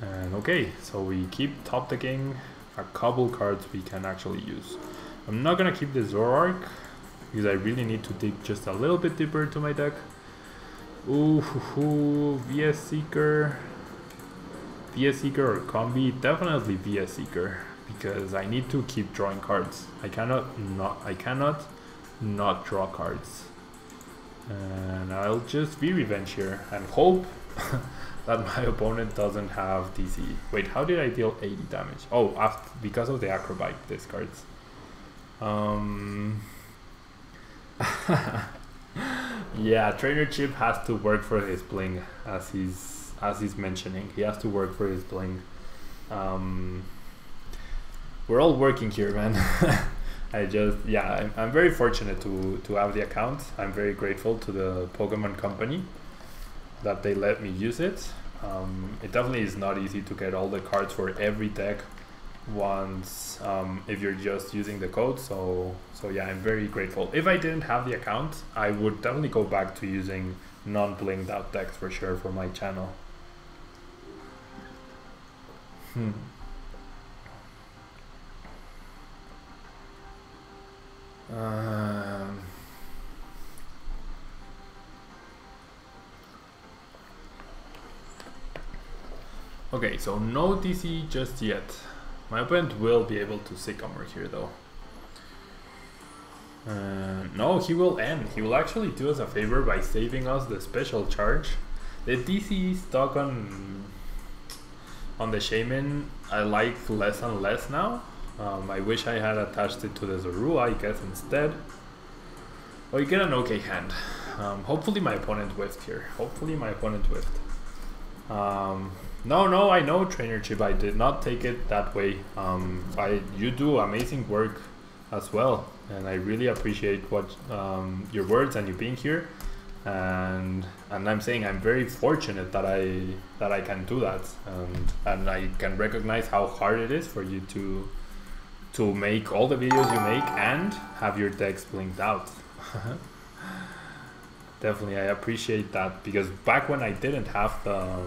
And okay, so we keep top decking a couple cards we can actually use. I'm not gonna keep the Zoroark, because I really need to dig just a little bit deeper into my deck. Ooh, VS Seeker. VS Seeker or Combee? Definitely VS Seeker, because I need to keep drawing cards. I cannot not draw cards. And I'll just V-Revenge here and hope that my opponent doesn't have DC. Wait, how did I deal 80 damage? Oh, because of the Acrobite discards. Yeah, Trainer Chip has to work for his bling, as he's mentioning. He has to work for his bling. We're all working here, man. I'm very fortunate to have the account. I'm very grateful to the Pokemon company that they let me use it. It definitely is not easy to get all the cards for every deck once if you're just using the code. So yeah, I'm very grateful. If I didn't have the account, I would definitely go back to using non-blinged out decks for sure for my channel. Okay, so no DC just yet. My opponent will be able to Sycamore here though. No, he will end. He will actually do us a favor by saving us the special charge. The DC stuck on the Shaymin I like less and less now. I wish I had attached it to the Zorua, I guess, instead. Well, you get an okay hand. Hopefully my opponent whiffed here. No, I know, Trainer Chip, I did not take it that way. You do amazing work as well, and I really appreciate what your words and you being here. And I'm saying I'm very fortunate that I can do that, and I can recognize how hard it is for you to make all the videos you make and have your decks blinked out. Definitely, I appreciate that, because back when I didn't have the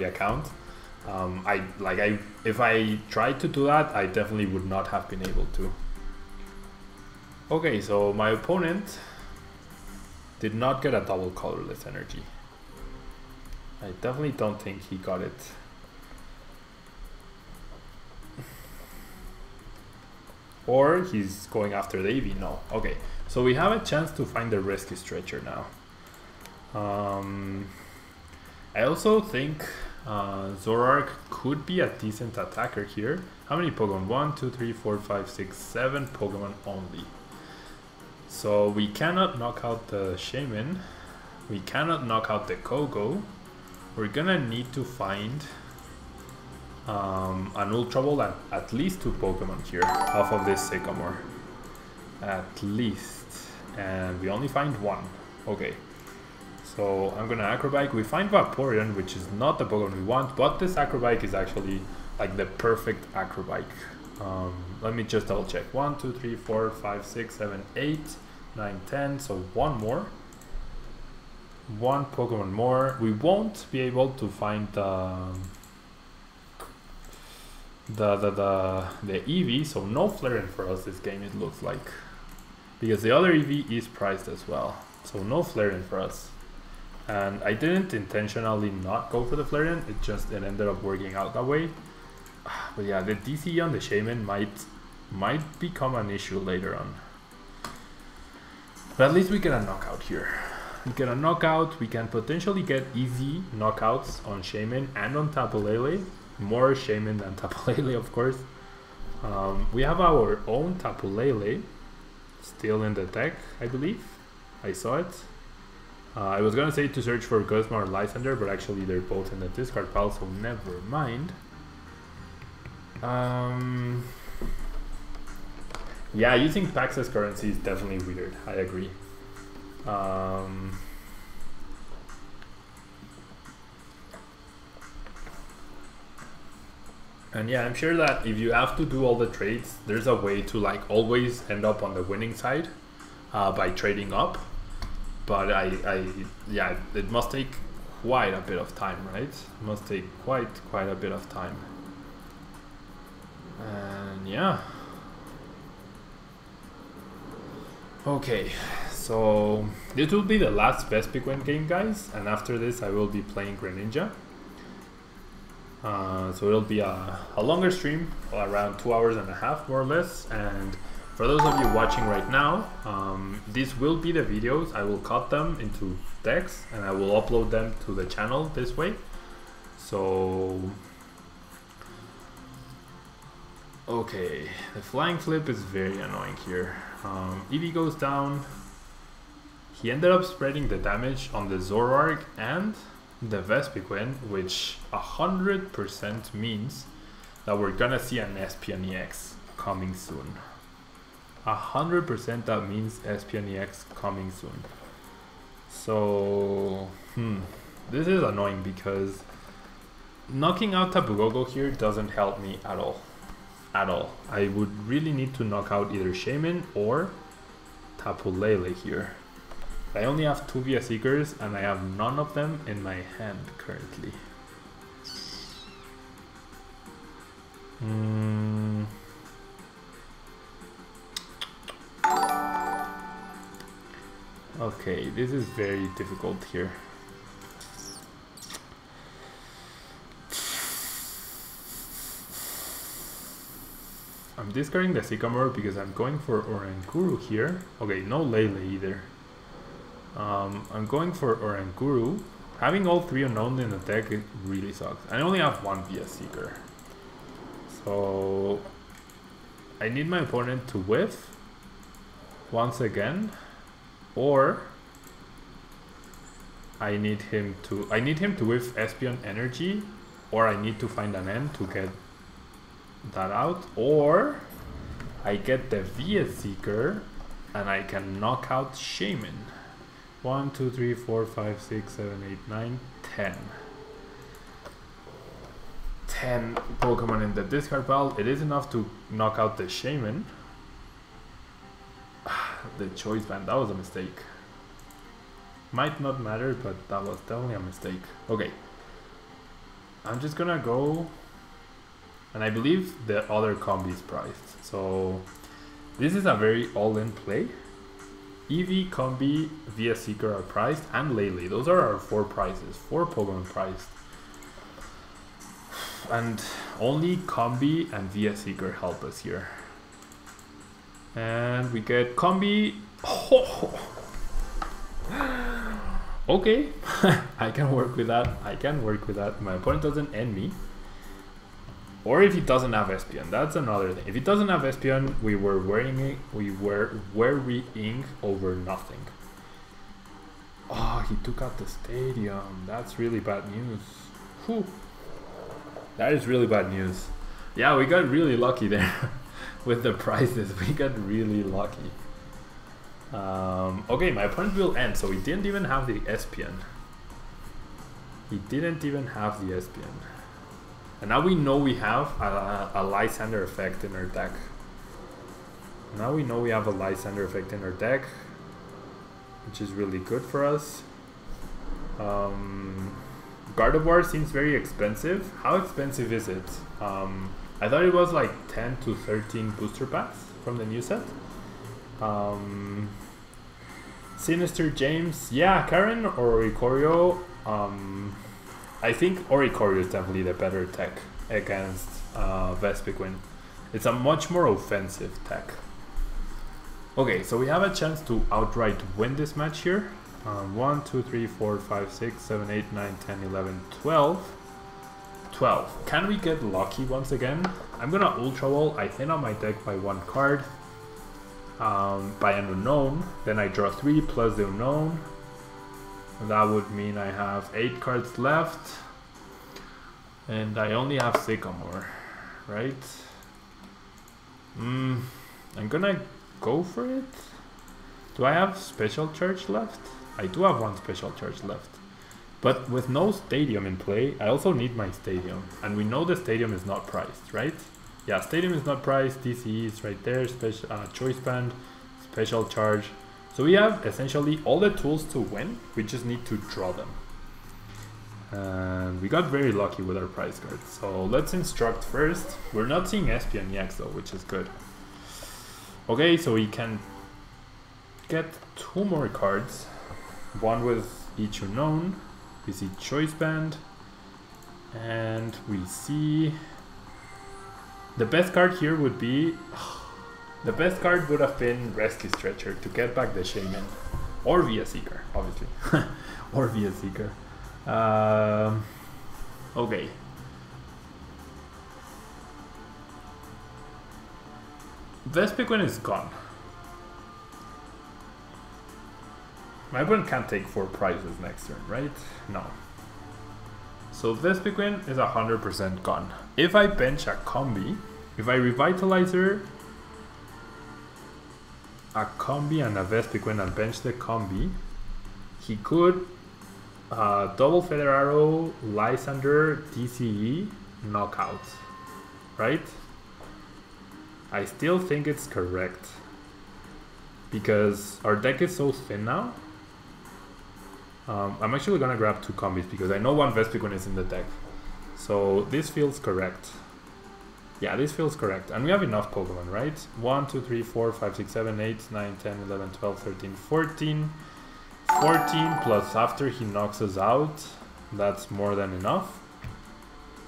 account, if I tried to do that, I definitely would not have been able to. Okay, so my opponent did not get a double colorless energy. I definitely don't think he got it. Or he's going after the Eevee. No. Okay, so we have a chance to find the Rescue Stretcher now. I also think Zoroark could be a decent attacker here. How many Pokemon? 1, 2, 3, 4, 5, 6, 7 Pokemon only. So we cannot knock out the Shaymin. We cannot knock out the Kogo. We're gonna need to find an Ultra Ball and at least 2 Pokemon here off of this Sycamore. At least. And we only find 1. Okay. So I'm gonna Acrobike. We find Vaporeon, which is not the Pokemon we want, but this Acrobike is actually like the perfect Acrobike. Let me just double check. 1, 2, 3, 4, 5, 6, 7, 8, 9, 10. So 1 more. 1 Pokemon more. We won't be able to find the Eevee, so no Flareon for us this game, it looks like, because the other Eevee is priced as well. So no Flareon for us. And I didn't intentionally not go for the Flareon, it ended up working out that way. But yeah, the DC on the Shaymin might become an issue later on. But at least we get a knockout here. We get a knockout, we can potentially get easy knockouts on Shaymin and on Tapu Lele. More Shaymin than Tapu Lele, of course. We have our own Tapu Lele still in the deck, I believe. I saw it. I was gonna say to search for Guzma or Lysander, but actually they're both in the discard pile, so never mind. Yeah, using packs as currency is definitely weird. I agree. And yeah, I'm sure that if you have to do all the trades, there's a way to like always end up on the winning side by trading up. But yeah, it must take quite a bit of time, right? It must take quite a bit of time. And yeah. Okay, so this will be the last Vespiquen game, guys, and after this I will be playing Greninja. So it'll be a longer stream, around 2.5 hours more or less. And for those of you watching right now, these will be the videos. I will cut them into decks and I will upload them to the channel this way. So okay, the flying flip is very annoying here. Eevee goes down. He ended up spreading the damage on the Zoroark and the Vespiquen, which 100% means that we're gonna see an Shaymin-EX coming soon. 100% that means Shaymin-EX coming soon. So this is annoying because knocking out Tapu Lele here doesn't help me at all. I would really need to knock out either Shaymin or Tapu Lele here. I only have 2 VS Seekers and I have none of them in my hand currently. Okay, this is very difficult here. I'm discarding the Sycamore because I'm going for Oranguru here. Okay, no Lele either. I'm going for Oranguru. Having all 3 unknown in the deck, it really sucks. I only have 1 VS Seeker. So I need my opponent to whiff once again, or I need him to whiff Espeon Energy, or I need to find an end to get that out, or I get the VS Seeker and I can knock out Shaymin. 1, 2, 3, 4, 5, 6, 7, 8, 9, 10. 10 Pokemon in the discard pile. It is enough to knock out the Shaymin. The Choice Band, that was a mistake. Might not matter, but that was definitely a mistake. Okay. I'm just gonna go, and I believe the other Combee is priced. So this is a very all-in play. Eevee, Combee, VS Seeker are priced, and Lele. Those are our 4 prizes, 4 Pokemon priced. And only Combee and VS Seeker help us here. And we get Combee. Oh. Okay, I can work with that. My opponent doesn't end me. Or if he doesn't have Espeon, that's another thing. If he doesn't have Espeon, we were worrying over nothing. Oh, he took out the stadium. That's really bad news. Whew. That is really bad news. Yeah, we got really lucky there with the prizes. We got really lucky. Okay, my opponent will end, so he didn't even have the Espeon. And now we know we have a Lysander effect in our deck. Which is really good for us. Gardevoir seems very expensive. How expensive is it? I thought it was like 10 to 13 booster packs from the new set. Sinister James, yeah, Karen or Oricorio. I think Oricorio is definitely the better tech against Vespiquen. It's a much more offensive tech. Okay, so we have a chance to outright win this match here. 1, 2, 3, 4, 5, 6, 7, 8, 9, 10, 11, 12. 12. Can we get lucky once again? I'm gonna Ultra Wall. I thin out my deck by 1 card. By an unknown. Then I draw 3 plus the unknown. That would mean I have 8 cards left. And I only have Sycamore, right? I'm gonna go for it. Do I have special charge left? I do have one special charge left. But with no stadium in play, I also need my stadium. And we know the stadium is not priced, right? Yeah, stadium is not priced, DCE is right there, special choice band, special charge. So we have essentially all the tools to win, we just need to draw them. And we got very lucky with our prize cards. So let's instruct first. We're not seeing Vespiquen though, which is good. Okay, so we can get 2 more cards. One with each Unown. We see Choice Band. And we see... The best card here would be... The best card would have been Rescue Stretcher to get back the Shaymin. Or Vespiquen, obviously. Or Vespiquen. Okay. Vespiquen is gone. My opponent can't take 4 prizes next turn, right? No. So Vespiquen is 100% gone. If I bench a Combee, if I Revitalizer a Combee and a Vespiquen and bench the Combee, he could double Feather Arrow, Lysander, DCE, knockout, right? I still think it's correct because our deck is so thin now. I'm actually gonna grab 2 Combees because I know one Vespiquen is in the deck. So this feels correct. Yeah, this feels correct. And we have enough Pokemon, right? 1, 2, 3, 4, 5, 6, 7, 8, 9, 10, 11, 12, 13, 14. 14 plus after he knocks us out, that's more than enough.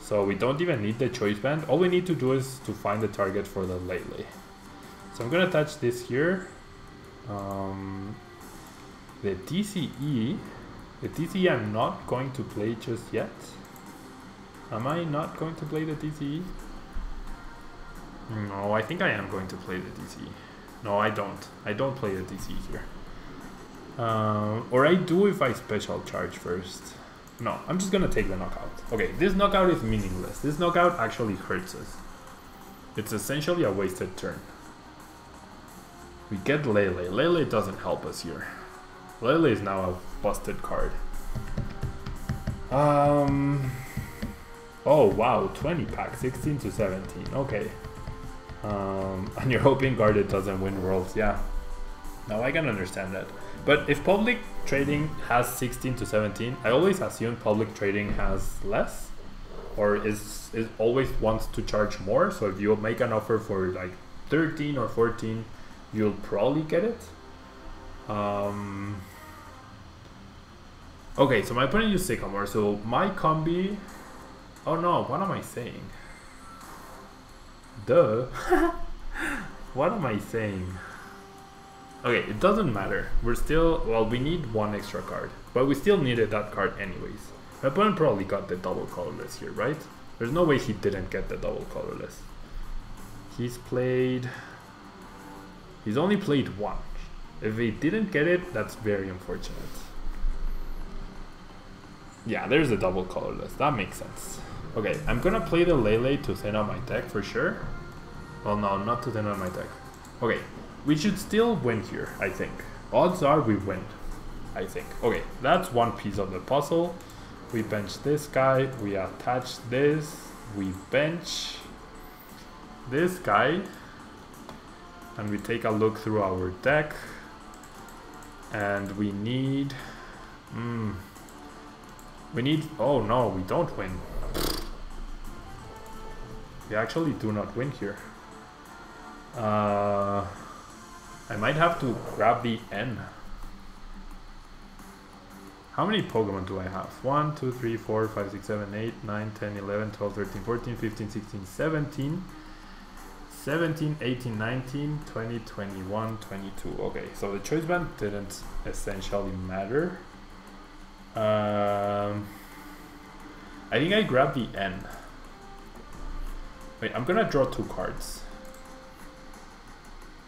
So we don't even need the Choice Band. All we need to do is to find the target for the Lele. So I'm gonna attach this here. The DCE I'm not going to play just yet. Am I not going to play the DCE? No, I think I am going to play the DCE. No, I don't. I don't play the DCE here. Or I do if I special charge first. No, I'm just gonna take the knockout. Okay, this knockout is meaningless. This knockout actually hurts us. It's essentially a wasted turn. We get Lele. Lele doesn't help us here. Lele is now a busted card. Oh wow, 20 pack, 16 to 17. Okay. And you're hoping Gardevoir doesn't win Worlds. Yeah. Now I can understand that. But if public trading has 16 to 17, I always assume public trading has less, or is always wants to charge more. So if you make an offer for like 13 or 14, you'll probably get it. Okay, so my opponent used Sycamore, so my Combee... Oh no, what am I saying? Duh. What am I saying? Okay, it doesn't matter. We're still... Well, we need 1 extra card, but we still needed that card anyways. My opponent probably got the double colorless here, right? There's no way he didn't get the double colorless. He's only played 1. If he didn't get it, that's very unfortunate. Yeah, there's a double colorless. That makes sense. Okay, I'm gonna play the Lele to thin out my deck for sure. Well, no, not to thin out my deck. Okay, we should still win here, I think. Odds are we win, I think. Okay, that's one piece of the puzzle. We bench this guy, we attach this, we bench this guy, and we take a look through our deck. And we need... oh no, we don't win. We actually do not win here. I might have to grab the N. How many Pokemon do I have? 1, 2, 3, 4, 5, 6, 7, 8, 9, 10, 11, 12, 13, 14, 15, 16, 17. 17, 18, 19, 20, 21, 22. Okay, so the choice band didn't essentially matter. I think I grabbed the N. Wait, I'm gonna draw 2 cards.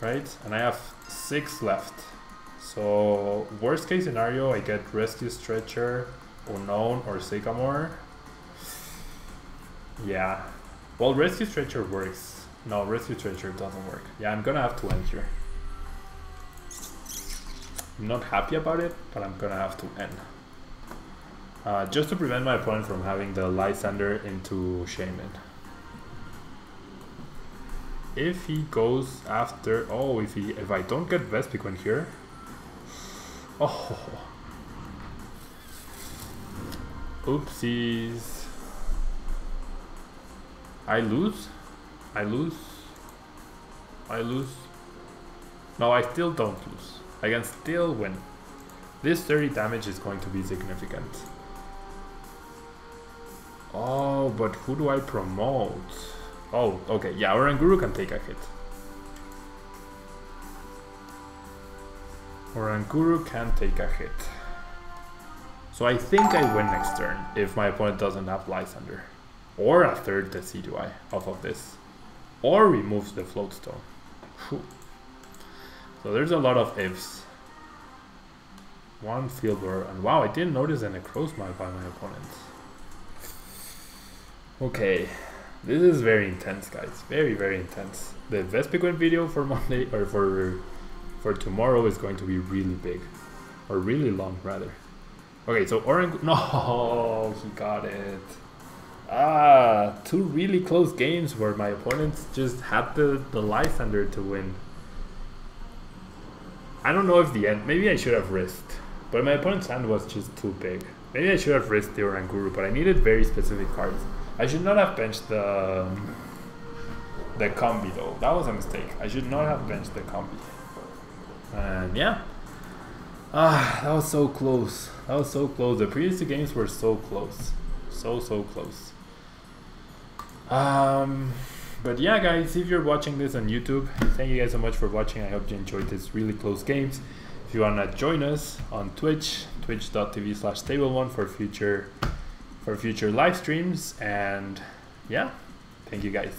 Right? And I have 6 left. So, worst case scenario, I get Rescue Stretcher, Unown, or Sycamore. Yeah. Well, Rescue Stretcher works. No, Rescue Stretcher doesn't work. Yeah, I'm gonna have to end here. I'm not happy about it, but I'm gonna have to end. Just to prevent my opponent from having the Lysander into Shaymin. If he goes after... Oh, if I don't get Vespiquen here... Oh... Oopsies. I lose? I lose? I lose? No, I still don't lose. I can still win. This 30 damage is going to be significant. Oh, but who do I promote? Oh, okay, yeah, Oranguru can take a hit. Oranguru can take a hit. So I think I win next turn if my opponent doesn't have Lysander. Or a third Decidueye off of this. Or removes the Float Stone. Whew. So there's a lot of ifs. One Field Burrow, and wow, I didn't notice a Necrozma by my opponent. Okay, this is very intense, guys. Very, very intense. The Vespiquen video for Monday, or for tomorrow, is going to be really big. Or really long, rather. Okay, so Oranguru... No, he got it. Ah, two really close games where my opponents just had the Lysander to win. I don't know if the end... Maybe I should have risked. But my opponent's hand was just too big. Maybe I should have risked the Oranguru, but I needed very specific cards. I should not have benched the Combee though. That was a mistake. I should not have benched the Combee. And yeah. Ah, that was so close. That was so close. The previous two games were so close. So close. But yeah, guys, if you're watching this on YouTube, thank you guys so much for watching. I hope you enjoyed these really close games. If you wanna join us on Twitch, twitch.tv/Tablemon for future live streams. And yeah, thank you guys.